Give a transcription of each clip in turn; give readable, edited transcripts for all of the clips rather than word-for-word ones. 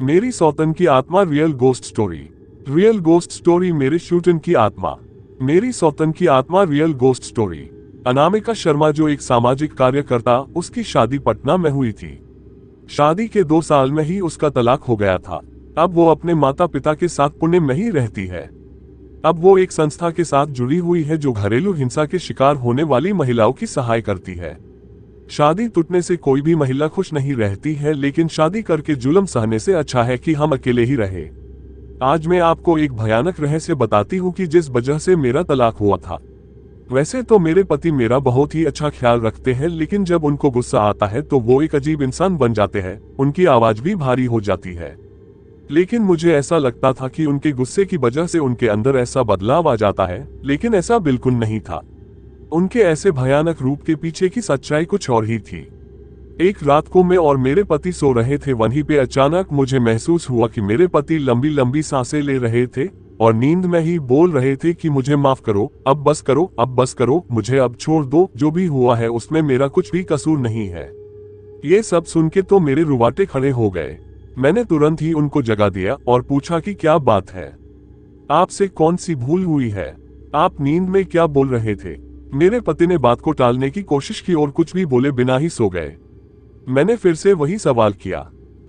मेरी सौतन की आत्मा real ghost story. Real ghost story मेरे शूटन की आत्मा। मेरी सौतन की आत्मा real ghost story. Anamika Sharma जो एक सामाजिक कार्यकर्ता, उसकी शादी पटना में हुई थी। शादी के 2 साल में ही उसका तलाक हो गया था। अब वो अपने माता पिता के साथ पुणे में ही रहती है। अब वो एक संस्था के साथ जुड़ी हुई है जो घरेलू हिंसा के शिकार होने वाली महिलाओं की सहाय करती है। शादी टूटने से कोई भी महिला खुश नहीं रहती है, लेकिन शादी करके जुल्म सहने से अच्छा है कि हम अकेले ही रहे। आज मैं आपको एक भयानक रहस्य बताती हूँ कि जिस वजह से मेरा तलाक हुआ था। वैसे तो मेरे पति मेरा बहुत ही अच्छा ख्याल रखते हैं, लेकिन जब उनको गुस्सा आता है तो वो एक अजीब इंसान बन जाते हैं। उनकी आवाज भी भारी हो जाती है। लेकिन मुझे ऐसा लगता था कि उनके गुस्से की वजह से उनके अंदर ऐसा बदलाव आ जाता है, लेकिन ऐसा बिल्कुल नहीं था। उनके ऐसे भयानक रूप के पीछे की सच्चाई कुछ और ही थी। एक रात को मैं और मेरे पति सो रहे थे, वहीं पे अचानक मुझे महसूस हुआ कि मेरे पति लंबी लंबी सांसें ले रहे थे और नींद में ही बोल रहे थे कि मुझे माफ करो, अब बस करो, अब बस करो, मुझे अब छोड़ दो, जो भी हुआ है उसमें मेरा कुछ भी कसूर नहीं है। ये सब सुन के तो मेरे रुवाटे खड़े हो गए। मैंने तुरंत ही उनको जगा दिया और पूछा कि क्या बात है, आपसे कौन सी भूल हुई है, आप नींद में क्या बोल रहे थे। मेरे पति ने बात को टालने की कोशिश की और कुछ भी बोले बिना ही सो गए। मैंने फिर से वही सवाल किया।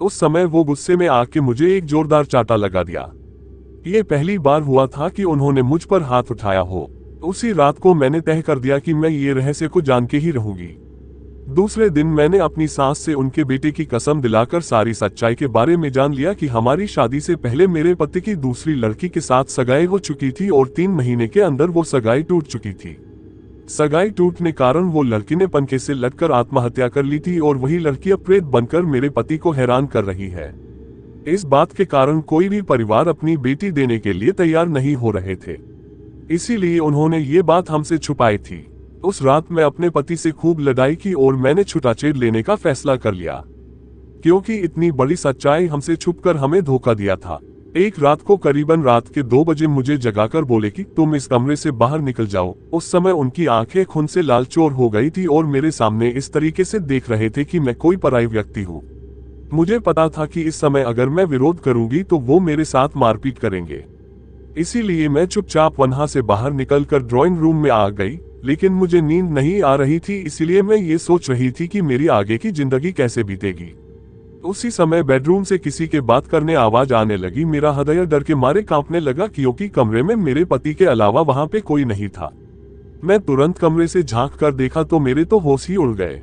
उस समय वो गुस्से में आके मुझे एक जोरदार चाटा लगा दिया। ये पहली बार हुआ था कि उन्होंने मुझ पर हाथ उठाया हो। उसी रात को मैंने तय कर दिया कि मैं ये रहस्य को जान के ही रहूंगी। दूसरे दिन मैंने अपनी सास से उनके बेटे की कसम दिलाकर सारी सच्चाई के बारे में जान लिया कि हमारी शादी से पहले मेरे पति की दूसरी लड़की के साथ सगाई हो चुकी थी और 3 महीने के अंदर वो सगाई टूट चुकी थी। सगाई टूटने कारण वो लड़की ने पंखे से लटकर आत्महत्या कर ली थी और वही लड़की अब प्रेत बनकर मेरे पति को हैरान कर रही है। इस बात के कारण कोई भी परिवार अपनी बेटी देने के लिए तैयार नहीं हो रहे थे, इसीलिए उन्होंने ये बात हमसे छुपाई थी। उस रात मैं अपने पति से खूब लड़ाई की और मैंने छुटाछेड़ लेने का फैसला कर लिया, क्योंकि इतनी बड़ी सच्चाई हमसे छुपकर हमें धोखा दिया था। एक रात को करीबन रात के 2 बजे मुझे जगाकर बोले कि तुम इस कमरे से बाहर निकल जाओ। उस समय उनकी आंखें खून से लालचोर हो गई थी और मेरे सामने इस तरीके से देख रहे थे कि मैं कोई पराई व्यक्ति हूँ। मुझे पता था कि इस समय अगर मैं विरोध करूंगी तो वो मेरे साथ मारपीट करेंगे, इसीलिए मैं चुपचाप वहां से बाहर निकलकर ड्राइंग रूम में आ गई। लेकिन मुझे नींद नहीं आ रही थी, इसलिए मैं ये सोच रही थी कि मेरी आगे की जिंदगी कैसे बीतेगी। उसी समय बेडरूम से किसी के बात करने आवाज आने लगी। मेरा हृदय डर के मारे कांपने लगा, क्योंकि कमरे में मेरे पति के अलावा वहां पे कोई नहीं था। मैं तुरंत कमरे से झांक कर देखा तो मेरे तो होश ही उड़ गए।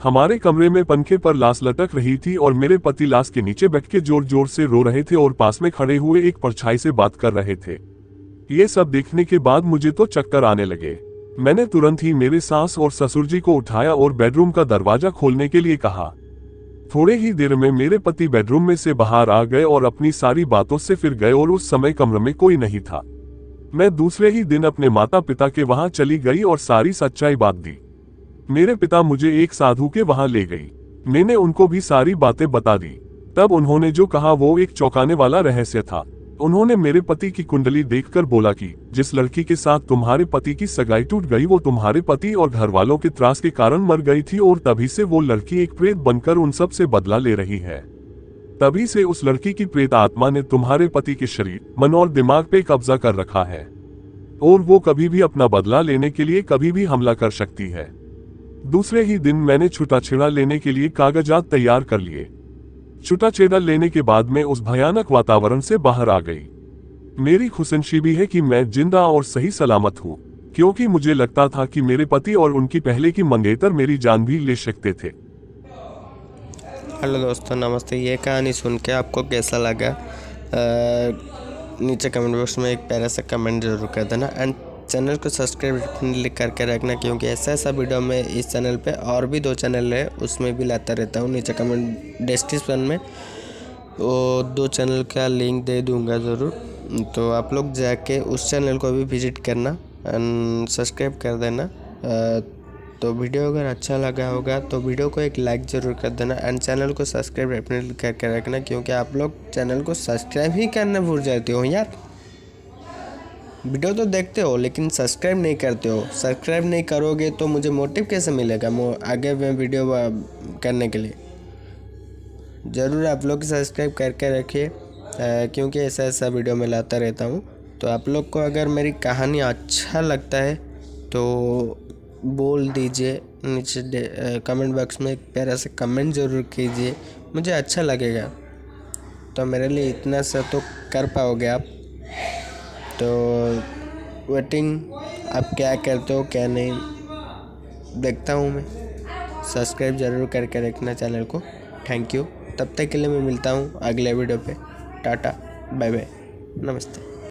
हमारे कमरे में पंखे पर लाश लटक रही थी और मेरे पति लाश के नीचे बैठ के जोर जोर से रो रहे थे और पास में खड़े हुए एक परछाई से बात कर रहे थे। ये सब देखने के बाद मुझे तो चक्कर आने लगे। मैंने तुरंत ही मेरे सास और ससुर जी को उठाया और बेडरूम का दरवाजा खोलने के लिए कहा। थोड़े ही देर में मेरे पति बेडरूम में से बाहर आ गए और अपनी सारी बातों से फिर गए और उस समय कमरे में कोई नहीं था। मैं दूसरे ही दिन अपने माता पिता के वहां चली गई और सारी सच्चाई बात दी। मेरे पिता मुझे एक साधु के वहां ले गई। मैंने उनको भी सारी बातें बता दी। तब उन्होंने जो कहा वो एक चौंकाने वाला रहस्य था। उन्होंने मेरे पति की कुंडली देखकर बोला कि जिस लड़की के साथ तुम्हारे पति की सगाई टूट गई वो तुम्हारे पति और घर वालों के त्रास के कारण मर गई थी और तभी से वो लड़की एक प्रेत बनकर उन सब से बदला ले रही है। तभी से उस लड़की की प्रेत आत्मा ने तुम्हारे पति के शरीर, मन और दिमाग पे कब्जा कर रखा है और वो कभी भी अपना बदला लेने के लिए कभी भी हमला कर सकती है। दूसरे ही दिन मैंने छुटाछेड़ा लेने के लिए कागजात तैयार कर लिए। छुटाछेड़ा लेने के बाद मैं उस भयानक वातावरण से बाहर आ गई। मेरी खुशनसीबी है कि मैं जिंदा और सही सलामत हूँ, क्योंकि मुझे लगता था कि मेरे पति और उनकी पहले की मंगेतर मेरी जान भी ले सकते थे। हेलो दोस्तों, नमस्ते। ये कहानी सुन के आपको कैसा लगा नीचे कमेंट बॉक्स में एक प्यारा सा कमेंट जरूर कर देना एंड चैनल को सब्सक्राइब करके रखना, क्योंकि ऐसा वीडियो मैं इस चैनल पे और भी 2 चैनल है उसमें भी लाता रहता हूँ। नीचे कमेंट डिस्क्रिप्शन में वो 2 चैनल का लिंक दे दूँगा ज़रूर, तो आप लोग जाके उस चैनल को भी विजिट करना एंड सब्सक्राइब कर देना। तो वीडियो अगर अच्छा लगा होगा तो वीडियो को एक लाइक ज़रूर कर देना एंड चैनल को सब्सक्राइब डेफिनेटली करके रखना, क्योंकि आप लोग चैनल को सब्सक्राइब ही करना भूल जाते हो यार। वीडियो तो देखते हो लेकिन सब्सक्राइब नहीं करते हो। सब्सक्राइब नहीं करोगे तो मुझे मोटिव कैसे मिलेगा आगे में वीडियो करने के लिए। ज़रूर आप लोग सब्सक्राइब करके रखिए, क्योंकि ऐसा ऐसा वीडियो मैं लाता रहता हूँ। तो आप लोग को अगर मेरी कहानी अच्छा लगता है तो बोल दीजिए नीचे कमेंट बॉक्स में, एक प्यारा सा कमेंट ज़रूर कीजिए, मुझे अच्छा लगेगा। तो मेरे लिए इतना सा तो कर पाओगे आप। तो वेटिंग, आप क्या करते हो क्या नहीं देखता हूँ मैं। सब्सक्राइब ज़रूर करके रखना चैनल को। Thank you. तब तक के लिए मैं मिलता हूँ अगले वीडियो पे। टाटा, बाय बाय, नमस्ते।